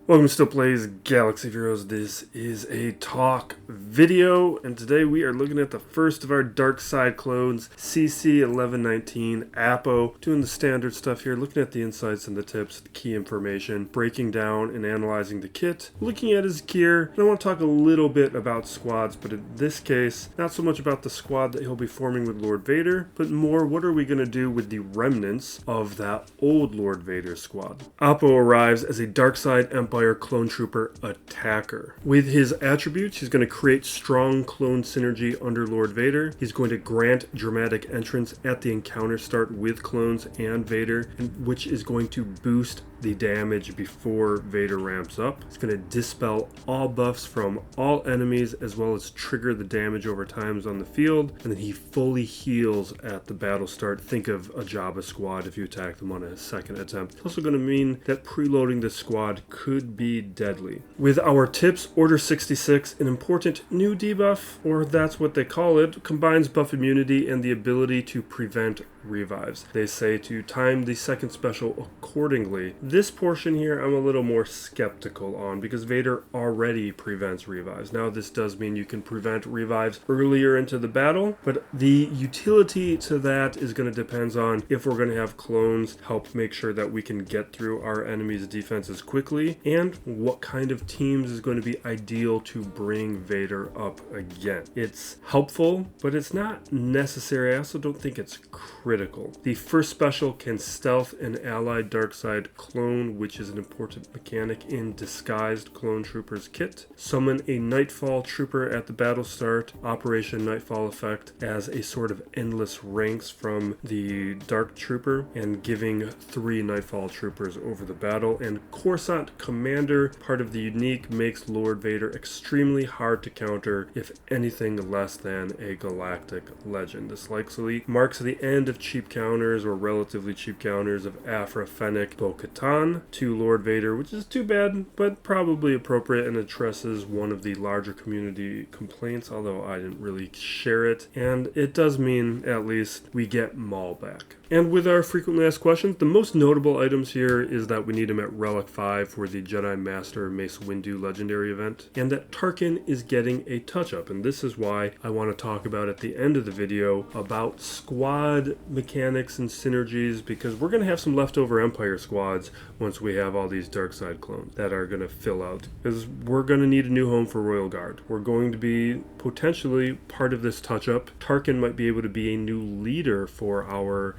Welcome to Still Plays Galaxy of Heroes. This is a talk video, and today we are looking at the first of our dark side clones, CC-1119 APPO, doing the standard stuff here, looking at the insights and the tips, the key information, breaking down and analyzing the kit, looking at his gear, and I want to talk a little bit about squads, but in this case, not so much about the squad that he'll be forming with Lord Vader, but more what are we going to do with the remnants of that old Lord Vader squad. APPO arrives as a dark side Empire clone trooper attacker. With his attributes, he's going to create strong clone synergy under Lord Vader. He's going to grant dramatic entrance at the encounter start with clones and Vader, which is going to boost the damage before Vader ramps up. It's going to dispel all buffs from all enemies as well as trigger the damage over times on the field, and then he fully heals at the battle start. Think of a Jabba squad if you attack them on a second attempt. It's also going to mean that preloading this squad could be deadly. With our tips, Order 66, an important new debuff, or that's what they call it, combines buff immunity and the ability to prevent revives. They say to time the second special accordingly. This portion here I'm a little more skeptical on because Vader already prevents revives. Now this does mean you can prevent revives earlier into the battle, but the utility to that is going to depend on if we're going to have clones help make sure that we can get through our enemy's defenses quickly, and what kind of teams is going to be ideal to bring Vader up again. It's helpful, but it's not necessary. I also don't think it's critical. The first special can stealth an allied dark side clone, which is an important mechanic in disguised clone troopers kit. Summon a Knightfall trooper at the battle start. Operation Knightfall effect as a sort of endless ranks from the dark trooper, and giving 3 Knightfall troopers over the battle. And Coruscant Commander, part of the unique, makes Lord Vader extremely hard to counter, if anything less than a galactic legend. This likely marks the end of cheap counters, or relatively cheap counters, of Afra, Fennec, Bo-Katan to Lord Vader, which is too bad, but probably appropriate and addresses one of the larger community complaints, although I didn't really share it. And it does mean, at least, we get Maul back. And with our frequently asked questions, the most notable items here is that we need him at Relic 5 for the Jedi Master Mace Windu legendary event, and that Tarkin is getting a touch-up. And this is why I want to talk about at the end of the video about squad mechanics and synergies, because we're going to have some leftover Empire squads once we have all these dark side clones that are going to fill out, because we're going to need a new home for Royal Guard. We're going to be potentially part of this touch-up. Tarkin might be able to be a new leader for our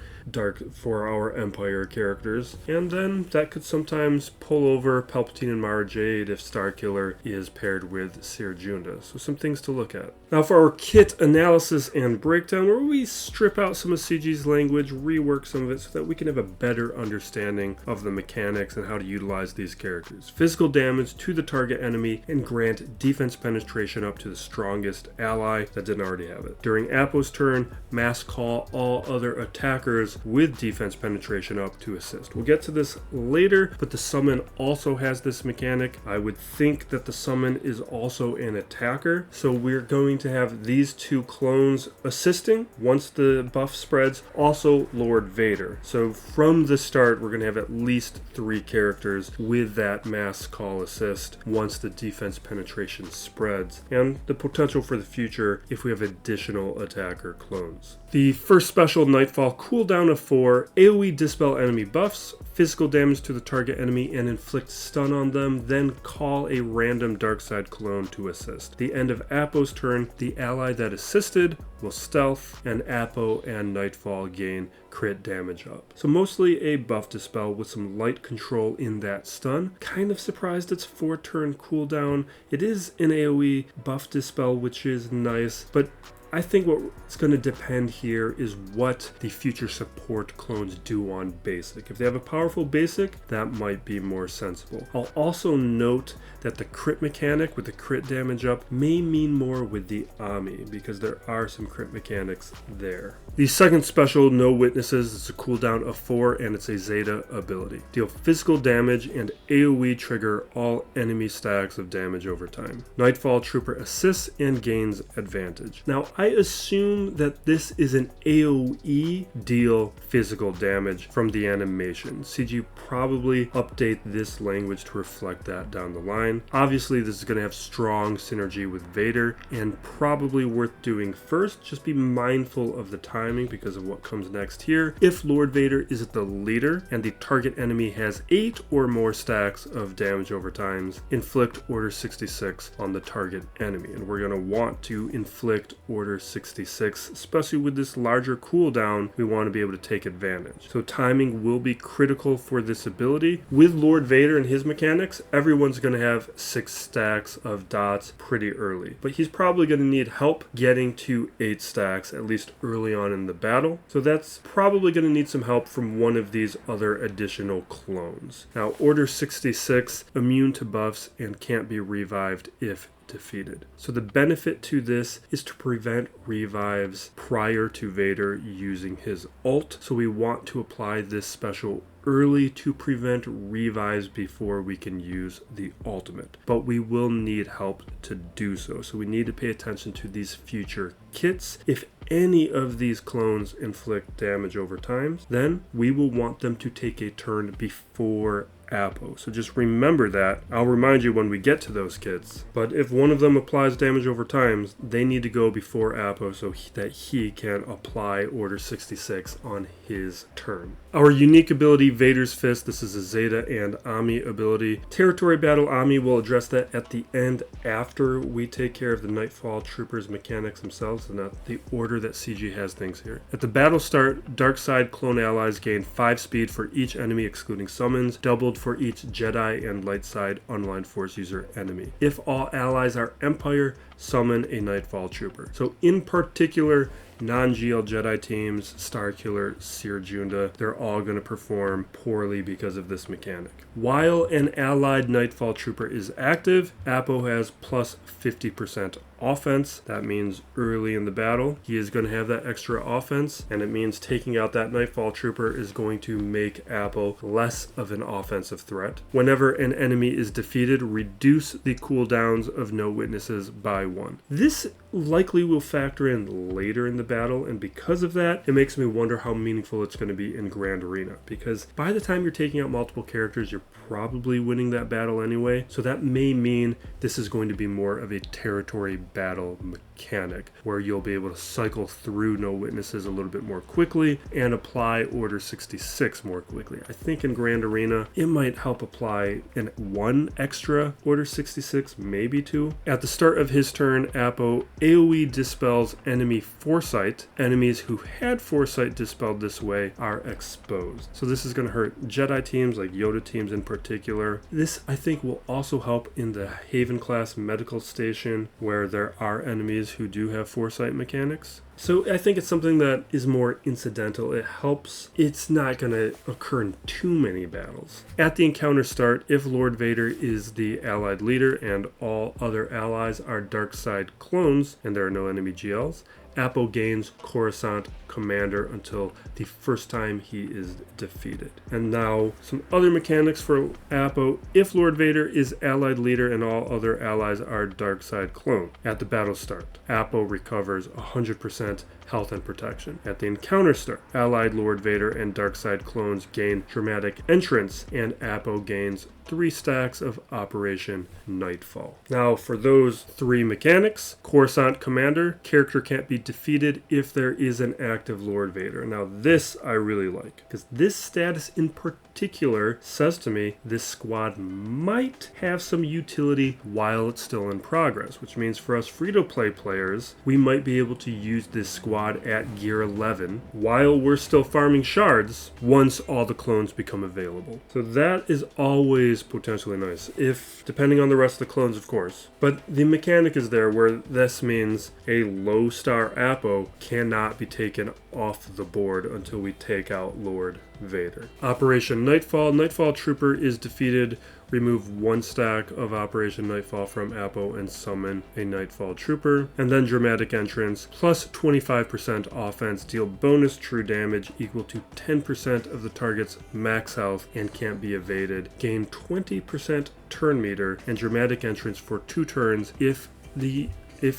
Empire characters, and then that could sometimes pull over Palpatine and Mara Jade if Starkiller is paired with Ser Junda. So some things to look at. Now for our kit analysis and breakdown, where we strip out some of CG's language, rework some of it so that we can have a better understanding of the mechanics and how to utilize these characters. Physical damage to the target enemy and grant defense penetration up to the strongest ally that didn't already have it. During APPO's turn, mass call all other attackers with defense penetration up to assist. We'll get to this later, but the summon also has this mechanic. I would think that the summon is also an attacker, so we're going to have these 2 clones assisting once the buff spreads, also Lord Vader. So from the start, we're going to have at least 3 characters with that mass call assist once the defense penetration spreads, and the potential for the future if we have additional attacker clones. The first special, Knightfall, cooldown of 4, AoE dispel enemy buffs, physical damage to the target enemy and inflict stun on them, then call a random dark side clone to assist. The end of APPO's turn, the ally that assisted will stealth, and APPO and Knightfall gain crit damage up. So mostly a buff dispel with some light control in that stun. Kind of surprised it's 4-turn cooldown. It is an AoE buff dispel, which is nice, but I think what's going to depend here is what the future support clones do on basic. If they have a powerful basic, that might be more sensible. I'll also note that the crit mechanic with the crit damage up may mean more with the Ami, because there are some crit mechanics there. The second special, No Witnesses, is a cooldown of 4 and it's a Zeta ability. Deal physical damage and AoE trigger all enemy stacks of damage over time. Knightfall Trooper assists and gains advantage. Now I assume that this is an AoE deal physical damage from the animation. CG probably update this language to reflect that down the line. Obviously this is going to have strong synergy with Vader and probably worth doing first. Just be mindful of the timing because of what comes next here. If Lord Vader is the leader and the target enemy has 8 or more stacks of damage over time, inflict Order 66 on the target enemy. And we're going to want to inflict Order 66, especially with this larger cooldown. We want to be able to take advantage. So timing will be critical for this ability. With Lord Vader and his mechanics, everyone's going to have 6 stacks of dots pretty early. But he's probably going to need help getting to 8 stacks, at least early on in the battle. So that's probably going to need some help from one of these other additional clones. Now, Order 66, immune to buffs and can't be revived if defeated. So the benefit to this is to prevent revives prior to Vader using his ult. So we want to apply this special early to prevent revives before we can use the ultimate. But we will need help to do so. So we need to pay attention to these future kits. If any of these clones inflict damage over time, then we will want them to take a turn before APPO. So just remember that. I'll remind you when we get to those kits. But if one of them applies damage over time, they need to go before APPO so that he can apply Order 66 on his turn. Our unique ability, Vader's Fist. This is a Zeta and Ami ability. Territory Battle Ami will address that at the end after we take care of the Knightfall Troopers mechanics themselves, and not the order that CG has things here. At the battle start, dark side clone allies gain 5 speed for each enemy excluding summons, doubled for each Jedi and light side unaligned force user enemy. If all allies are Empire, summon a Knightfall Trooper. So in particular, non-GL Jedi teams, Starkiller, Seer Junda, they're all going to perform poorly because of this mechanic. While an allied Knightfall Trooper is active, APPO has plus 50% offense. That means early in the battle, he is going to have that extra offense, and it means taking out that Knightfall Trooper is going to make APPO less of an offensive threat. Whenever an enemy is defeated, reduce the cooldowns of No Witnesses by 1. This likely will factor in later in the battle, and because of that, it makes me wonder how meaningful it's going to be in Grand Arena, because by the time you're taking out multiple characters, you're probably winning that battle anyway, so that may mean this is going to be more of a territory battle mechanic, where you'll be able to cycle through No Witnesses a little bit more quickly and apply Order 66 more quickly. I think in Grand Arena, it might help apply one extra Order 66, maybe 2. At the start of his turn, APPO AoE dispels enemy foresight. Enemies who had foresight dispelled this way are exposed. So this is going to hurt Jedi teams, like Yoda teams in particular. This, I think, will also help in the Haven class medical station, where there are enemies who do have foresight mechanics. So I think it's something that is more incidental. It helps. It's not going to occur in too many battles. At the encounter start, if Lord Vader is the allied leader and all other allies are dark side clones and there are no enemy GLs, APPO gains Coruscant Commander until the first time he is defeated. And now some other mechanics for APPO. If Lord Vader is allied leader and all other allies are dark side clone, at the battle start, APPO recovers 100% health and protection. At the encounter start, allied Lord Vader and dark side clones gain dramatic entrance, and APPO gains 3 stacks of Operation Knightfall. Now for those 3 mechanics, Coruscant Commander, character can't be defeated if there is an active Lord Vader. Now this I really like, because this status in particular says to me this squad might have some utility while it's still in progress, which means for us free-to-play players, we might be able to use this squad at gear 11 while we're still farming shards once all the clones become available. So that is always potentially nice, if depending on the rest of the clones, of course. But the mechanic is there where this means a low star APPO cannot be taken off the board until we take out Lord Vader. Operation Knightfall. Knightfall Trooper is defeated remove 1 stack of Operation Knightfall from APPO and summon a Knightfall Trooper. And then Dramatic Entrance, plus 25% offense, deal bonus true damage equal to 10% of the target's max health and can't be evaded. Gain 20% turn meter and Dramatic Entrance for 2 turns if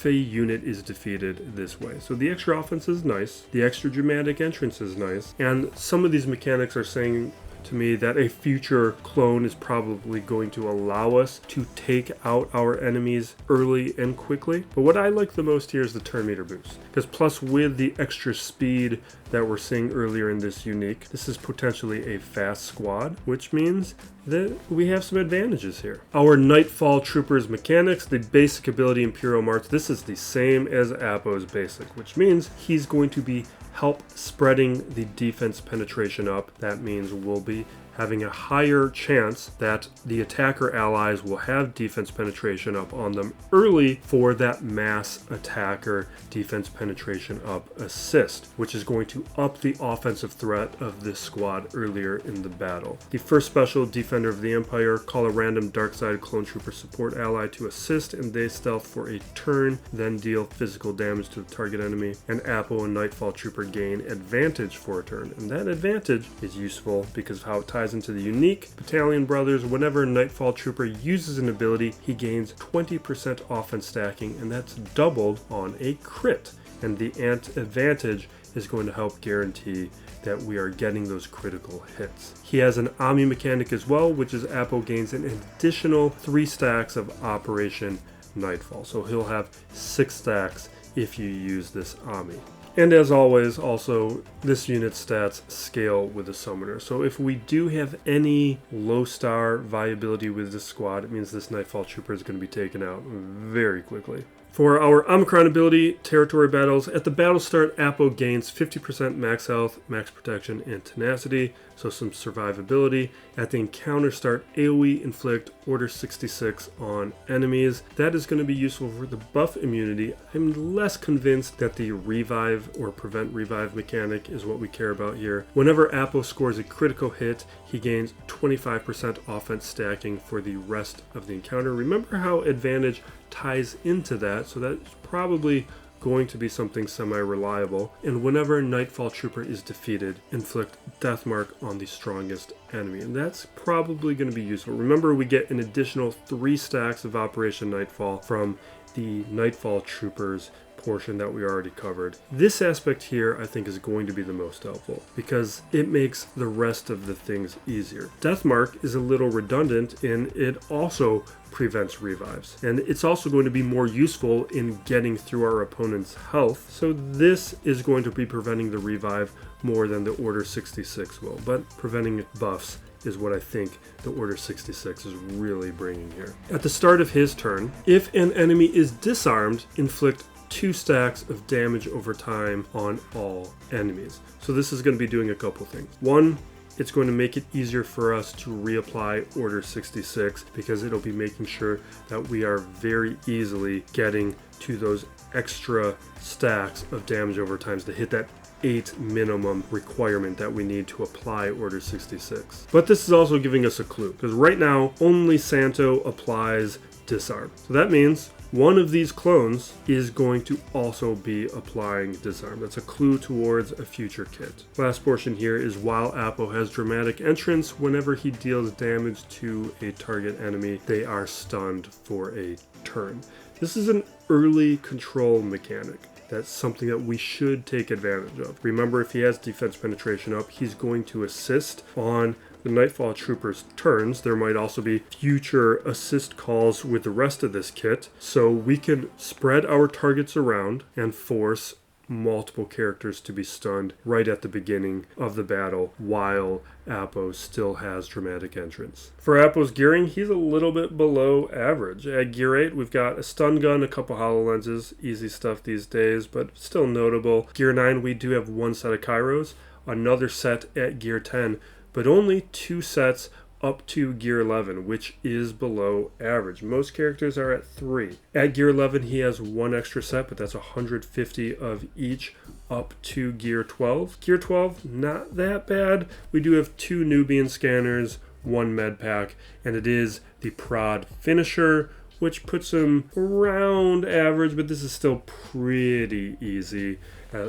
a unit is defeated this way. So the extra offense is nice, the extra Dramatic Entrance is nice, and some of these mechanics are saying to me that a future clone is probably going to allow us to take out our enemies early and quickly. But what I like the most here is the turn meter boost, because plus with the extra speed that we're seeing earlier in this unique, this is potentially a fast squad, which means that we have some advantages here. Our Knightfall Troopers mechanics, the basic ability Imperial March, this is the same as APPO's basic, which means he's going to be help spreading the defense penetration up. That means we'll be having a higher chance that the attacker allies will have defense penetration up on them early for that mass attacker defense penetration up assist, which is going to up the offensive threat of this squad earlier in the battle. The first special, Defender of the Empire, call a random dark side clone trooper support ally to assist and they stealth for a turn, then deal physical damage to the target enemy, and APPO and Knightfall Trooper gain advantage for a turn. And that advantage is useful because of how it ties into the unique Battalion Brothers. Whenever Knightfall Trooper uses an ability, he gains 20% offense stacking, and that's doubled on a crit. And the advantage is going to help guarantee that we are getting those critical hits. He has an Ami mechanic as well, which is APPO gains an additional 3 stacks of Operation Knightfall. So he'll have 6 stacks if you use this Ami. And as always, also, this unit's stats scale with the summoner. So if we do have any low star viability with this squad, it means this Knightfall Trooper is going to be taken out very quickly. For our Omicron ability, Territory Battles, at the battle start, APPO gains 50% max health, max protection, and tenacity, so some survivability. At the encounter start, AoE inflict Order 66 on enemies. That is going to be useful for the buff immunity. I'm less convinced that the revive or prevent revive mechanic is what we care about here. Whenever APPO scores a critical hit, he gains 25% offense stacking for the rest of the encounter. Remember how advantage ties into that, so that's probably going to be something semi-reliable. And whenever Knightfall Trooper is defeated, inflict death mark on the strongest enemy, and that's probably going to be useful. Remember, we get an additional 3 stacks of Operation Knightfall from the Knightfall Troopers portion that we already covered. This aspect here I think is going to be the most helpful because it makes the rest of the things easier. Death mark is a little redundant and it also prevents revives, and it's also going to be more useful in getting through our opponent's health, so this is going to be preventing the revive more than the Order 66 will, but preventing buffs is what I think the Order 66 is really bringing here. At the start of his turn, if an enemy is disarmed, inflict 2 stacks of damage over time on all enemies. So this is going to be doing a couple things. One, it's going to make it easier for us to reapply Order 66 because it'll be making sure that we are very easily getting to those extra stacks of damage over time to hit that 8 minimum requirement that we need to apply Order 66. But this is also giving us a clue because right now only Santo applies disarm. So that means one of these clones is going to also be applying disarm. That's a clue towards a future kit. Last portion here is while APPO has dramatic entrance, whenever he deals damage to a target enemy, they are stunned for a turn. This is an early control mechanic. That's something that we should take advantage of. Remember, if he has defense penetration up, he's going to assist on the Knightfall Troopers' turns. There might also be future assist calls with the rest of this kit, so we can spread our targets around and force multiple characters to be stunned right at the beginning of the battle while APPO still has dramatic entrance. For APPO's gearing, he's a little bit below average. At gear 8, we've got a stun gun, a couple HoloLenses, easy stuff these days, but still notable. Gear 9, we do have 1 set of Kairos, another set at gear 10, but only 2 sets up to gear 11, which is below average. Most characters are at 3. At gear 11, he has 1 extra set, but that's 150 of each up to gear 12. Gear 12, not that bad. We do have 2 Nubian scanners, 1 med pack, and it is the prod finisher, which puts him around average, but this is still pretty easy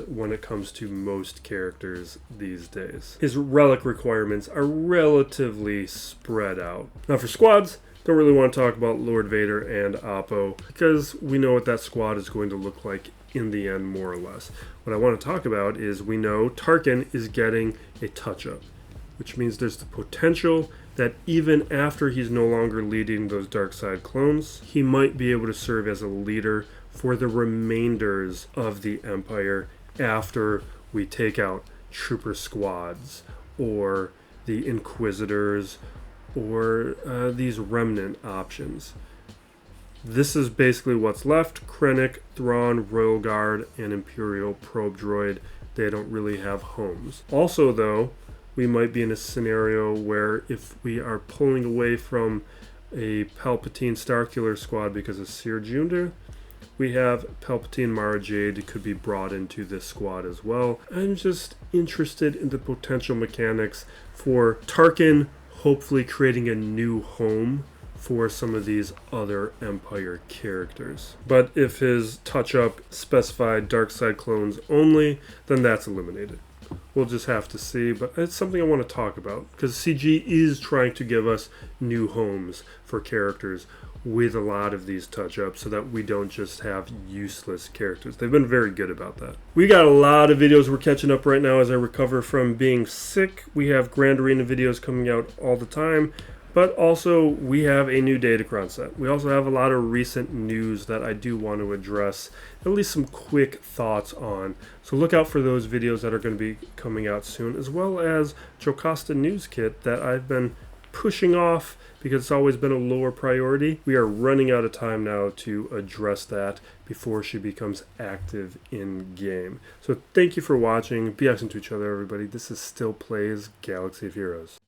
when it comes to most characters these days. His relic requirements are relatively spread out. Now for squads, don't really want to talk about Lord Vader and APPO because we know what that squad is going to look like in the end, more or less. What I want to talk about is we know Tarkin is getting a touch-up, which means there's the potential that even after he's no longer leading those dark side clones, he might be able to serve as a leader for the remainders of the Empire after we take out trooper squads or the Inquisitors or these remnant options. This is basically what's left. Krennic, Thrawn, Royal Guard, and Imperial Probe Droid. They don't really have homes. Also though, we might be in a scenario where if we are pulling away from a Palpatine Starkiller squad because of Seer Junior, we have Palpatine Mara Jade could be brought into this squad as well. I'm just interested in the potential mechanics for Tarkin hopefully creating a new home for some of these other Empire characters. But if his touch-up specified dark side clones only, then that's eliminated. We'll just have to see, but it's something I want to talk about because CG is trying to give us new homes for characters with a lot of these touch-ups so that we don't just have useless characters. They've been very good about that. We got a lot of videos we're catching up right now as I recover from being sick. We have Grand Arena videos coming out all the time, but also we have a new Datacron set. We also have a lot of recent news that I do want to address, at least some quick thoughts on. So look out for those videos that are going to be coming out soon, as well as Jocasta News Kit that I've been pushing off because it's always been a lower priority. We are running out of time now to address that before she becomes active in game. So thank you for watching. Be excellent to each other, everybody. This is Still Plays Galaxy of Heroes.